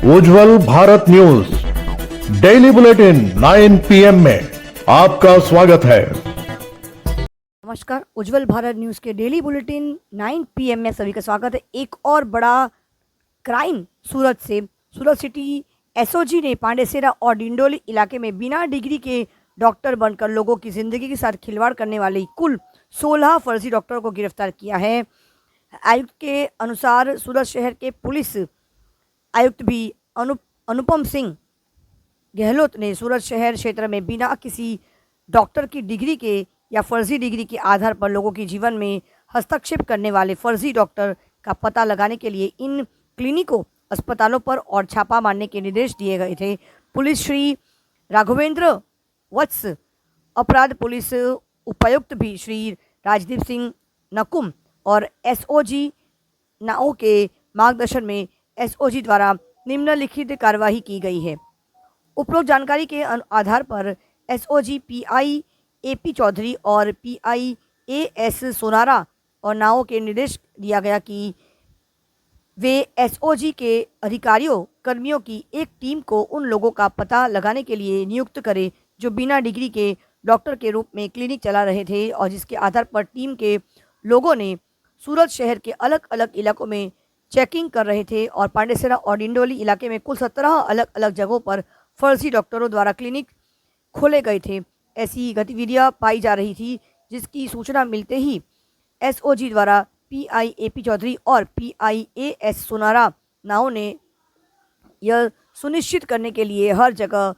उज्जवल Bharat news daily bulletin 9 PM में आपका स्वागत है। नमस्कार, उज्जवल भारत न्यूज़ के डेली बुलेटिन 9 PM में सभी का स्वागत है। एक और बड़ा क्राइम सूरत से। सूरत सिटी एसओजी ने पांडेसरा और डिंडोली इलाके में बिना डिग्री के डॉक्टर बनकर लोगों की ज़िंदगी के साथ खिलवाड़ करने वाले कुल 16 फर्जी डॉक्टरों को गिरफ्तार किया है। आयुक्त के अनुसार सूरत शहर के पुलिस आयुक्त भी अनुपम सिंह गहलोत ने सूरत शहर क्षेत्र में बिना किसी डॉक्टर की डिग्री के या फर्जी डिग्री के आधार पर लोगों के जीवन में हस्तक्षेप करने वाले फर्जी डॉक्टर का पता लगाने के लिए इन क्लिनिकों, अस्पतालों पर और छापा मारने के निर्देश दिए गए थे। पुलिस श्री राघवेंद्र वत्स, अपराध पुलिस उपायुक्त भी श्री राजदीप सिंह नकुम और एसओजी नाओ के मार्गदर्शन में एसओजी द्वारा निम्नलिखित कार्रवाई की गई है। उपरोक्त जानकारी के आधार पर एसओजी पीआई एपी चौधरी और पीआई एएस सोनारा और नाओ के निर्देश दिया गया कि वे एसओजी के अधिकारियों कर्मियों की एक टीम को उन लोगों का पता लगाने के लिए नियुक्त करें जो बिना डिग्री के डॉक्टर के रूप में क्लिनिक चला रहे थे और जिसके आधार पर टीम के लोगों ने सूरत शहर के अलग अलग इलाकों में चेकिंग कर रहे थे और पांडेसरा और डिंडोली इलाके में कुल 17 अलग अलग जगहों पर फर्जी डॉक्टरों द्वारा क्लिनिक खोले गए थे। ऐसी गतिविधियां पाई जा रही थी, जिसकी सूचना मिलते ही एसओजी द्वारा पीआई एपी चौधरी और पीआई एएस सोनारा नाव ने यह सुनिश्चित करने के लिए हर जगह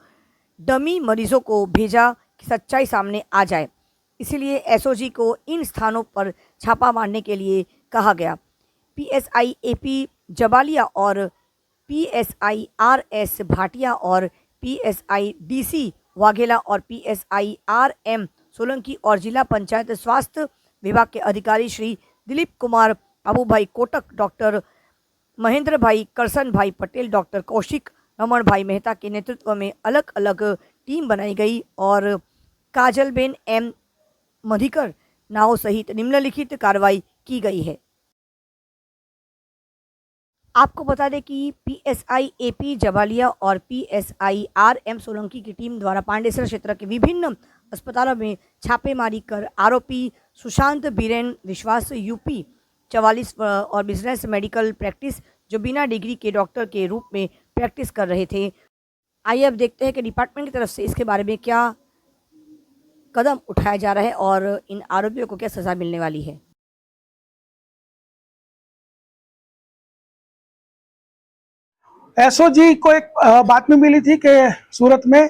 डमी मरीजों को भेजा कि सच्चाई सामने आ जाए। इसीलिए एसओजी को इन स्थानों पर छापा मारने के लिए कहा गया। पीएसआई एपी जबालिया और पीएसआई आरएस भाटिया और पीएसआई डीसी वाघेला और पीएसआई आरएम सोलंकी और जिला पंचायत स्वास्थ्य विभाग के अधिकारी श्री दिलीप कुमार बाबू भाई कोटक, डॉक्टर महेंद्र भाई करसन भाई पटेल, डॉक्टर कौशिक रमन भाई मेहता के नेतृत्व में अलग अलग टीम बनाई गई और काजलबेन एम मधिकर नाव सहित निम्नलिखित कार्रवाई की गई है। आपको बता दें कि पीएसआई एपी जबालिया और पीएसआई आरएम सोलंकी की टीम द्वारा पांडेसरा क्षेत्र के विभिन्न अस्पतालों में छापेमारी कर आरोपी सुशांत बीरेन विश्वास यूपी 44 और बिजनेस मेडिकल प्रैक्टिस जो बिना डिग्री के डॉक्टर के रूप में प्रैक्टिस कर रहे थे। आइए अब देखते हैं कि डिपार्टमेंट की तरफ से इसके बारे में क्या कदम उठाया जा रहा है और इन आरोपियों को क्या सज़ा मिलने वाली है। एसओजी को एक बातमी मिली थी कि सूरत में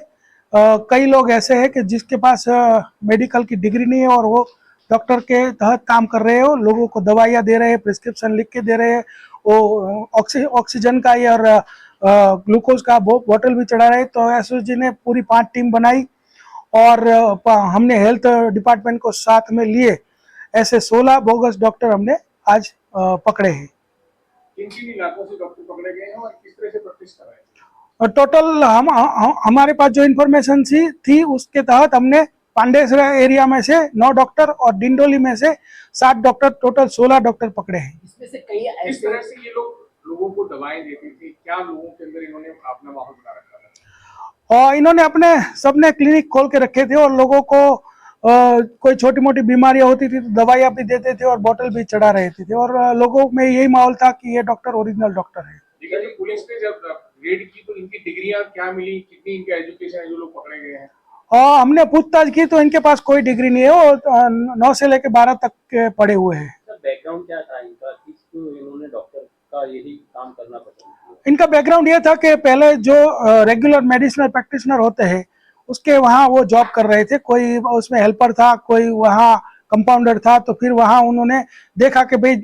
कई लोग ऐसे हैं कि जिसके पास मेडिकल की डिग्री नहीं है और वो डॉक्टर के तहत काम कर रहे हो, लोगों को दवाइयाँ दे रहे हैं, प्रिस्क्रिप्शन लिख के दे रहे हैं, वो ऑक्सीजन का और ग्लूकोज का बोतल भी चढ़ा रहे। तो एसओजी ने पूरी 5 टीम बनाई और हमने हेल्थ डिपार्टमेंट को साथ में लिए ऐसे 16 बोगस डॉक्टर हमने आज पकड़े हैं। किन इलाकों से डॉक्टर पकड़े गए हैं और किस तरह से प्रैक्टिस कर रहे हैं? और टोटल हमारे पास जो इन्फॉर्मेशन थी उसके तहत हमने पांडेसरा एरिया में से 9 डॉक्टर और डिंडोली में से 7 डॉक्टर, टोटल 16 डॉक्टर पकड़े हैं। इसमें से कई इस तरह से ये लोगों को दवाएं देते थे, क्या लोगों के अंदर इन्होंने अपना माहौल बना रखा था? और इन्होंने अपने सबने क्लिनिक खोल के रखे थे और लोगों को कोई छोटी मोटी बीमारियां होती थी तो दवाइयां भी देते थे और बोतल भी चढ़ा रहे थे और लोगों में यही माहौल था कि ये डॉक्टर ओरिजिनल डॉक्टर है। पुलिस ने जब रेड की तो इनकी डिग्रियां क्या मिली, कितनी इनका एजुकेशन है जो लोग पकड़े गए हैं? और हमने पूछताछ की तो इनके पास कोई डिग्री नहीं है, वो 9 से लेकर 12 तक के पढ़े हुए हैं। बैकग्राउंड क्या था इनका, किसको इन्होंने डॉक्टर का यही काम करना पसंद किया? इनका बैकग्राउंड ये था कि पहले जो रेगुलर मेडिसिनल प्रैक्टिशनर होते हैं उसके वहाँ वो जॉब कर रहे थे, कोई उसमें हेल्पर था, कोई वहाँ कंपाउंडर था। तो फिर वहाँ उन्होंने देखा कि भाई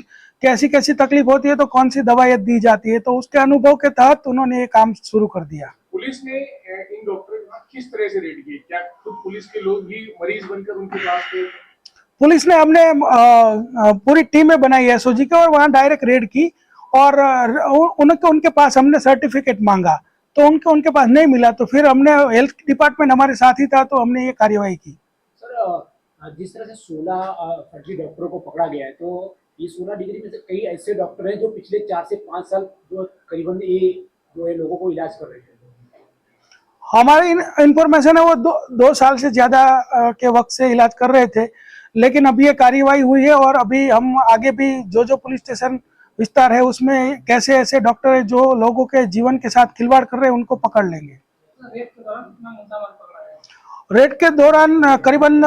कैसी कैसी तकलीफ होती है तो कौन सी दवाई दी जाती है, तो उसके अनुभव के तहत उन्होंने ये काम शुरू कर दिया। पुलिस ने इन डॉक्टरों के पास किस तरह से रेड की? क्या खुद पुलिस के लोग भी मरीज बनकर उनके पास थे? पुलिस ने हमने पूरी टीमें बनाई एसओजी की और वहाँ डायरेक्ट रेड की और उनके पास हमने सर्टिफिकेट मांगा तो उनके पास नहीं मिला, तो फिर हमने हेल्थ डिपार्टमेंट हमारे साथ ही था तो हमने ये कार्यवाही की। सर, जिस तरह से 16 फर्जी डॉक्टरों को पकड़ा गया है तो ये 16 डिग्री में से कई ऐसे डॉक्टर हैं जो पिछले 4 से 5 साल जो करीबन ये जो ये लोगों को इलाज कर रहे थे? हमारी इंफॉर्मेशन है वो 2 साल से ज़्यादा के वक्त से इलाज कर रहे थे, लेकिन अभी ये कार्रवाई हुई है और अभी हम आगे भी जो पुलिस स्टेशन विस्तार है उसमें कैसे ऐसे डॉक्टर है जो लोगों के जीवन के साथ खिलवाड़ कर रहे हैं उनको पकड़ लेंगे। रेड के दौरान करीबन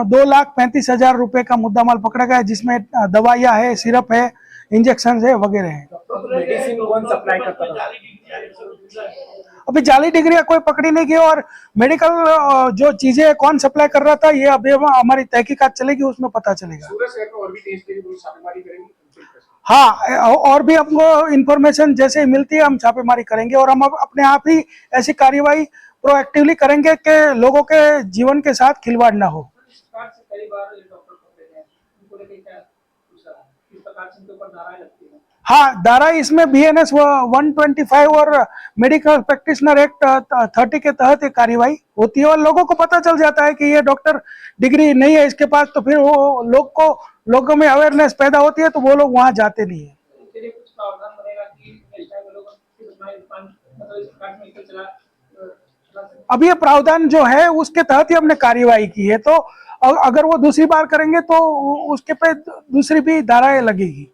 2,35,000 रुपए का मुद्दामाल पकड़ा गया है, जिसमें दवाइयाँ है, सिरप है, इंजेक्शन है वगैरह है। मेडिसिन कौन सप्लाई करता था? अभी जाली डिग्रियां कोई पकड़ी नहीं गई और मेडिकल जो चीजें कौन सप्लाई कर रहा था ये अभी हमारी तहकीकात चलेगी, उसमें पता चलेगा। सूरत शहर में और भी तेज तेज पुलिस छापेमारी करेंगी? हाँ, और भी हमको इन्फॉर्मेशन जैसे मिलती है हम छापेमारी करेंगे और हम अपने आप ही ऐसी कार्यवाही प्रोएक्टिवली करेंगे कि लोगों के जीवन के साथ खिलवाड़ ना हो। हाँ, धारा इसमें BNS 125 और मेडिकल प्रैक्टिशनर एक्ट 30 के तहत एक कार्रवाई होती है और लोगों को पता चल जाता है कि ये डॉक्टर डिग्री नहीं है इसके पास, तो फिर वो लोगों में अवेयरनेस पैदा होती है तो वो लोग वहाँ जाते नहीं है। अब ये प्रावधान जो है उसके तहत ही हमने कार्यवाही की है, तो अगर वो दूसरी बार करेंगे तो उसके पे दूसरी भी धाराएं लगेगी।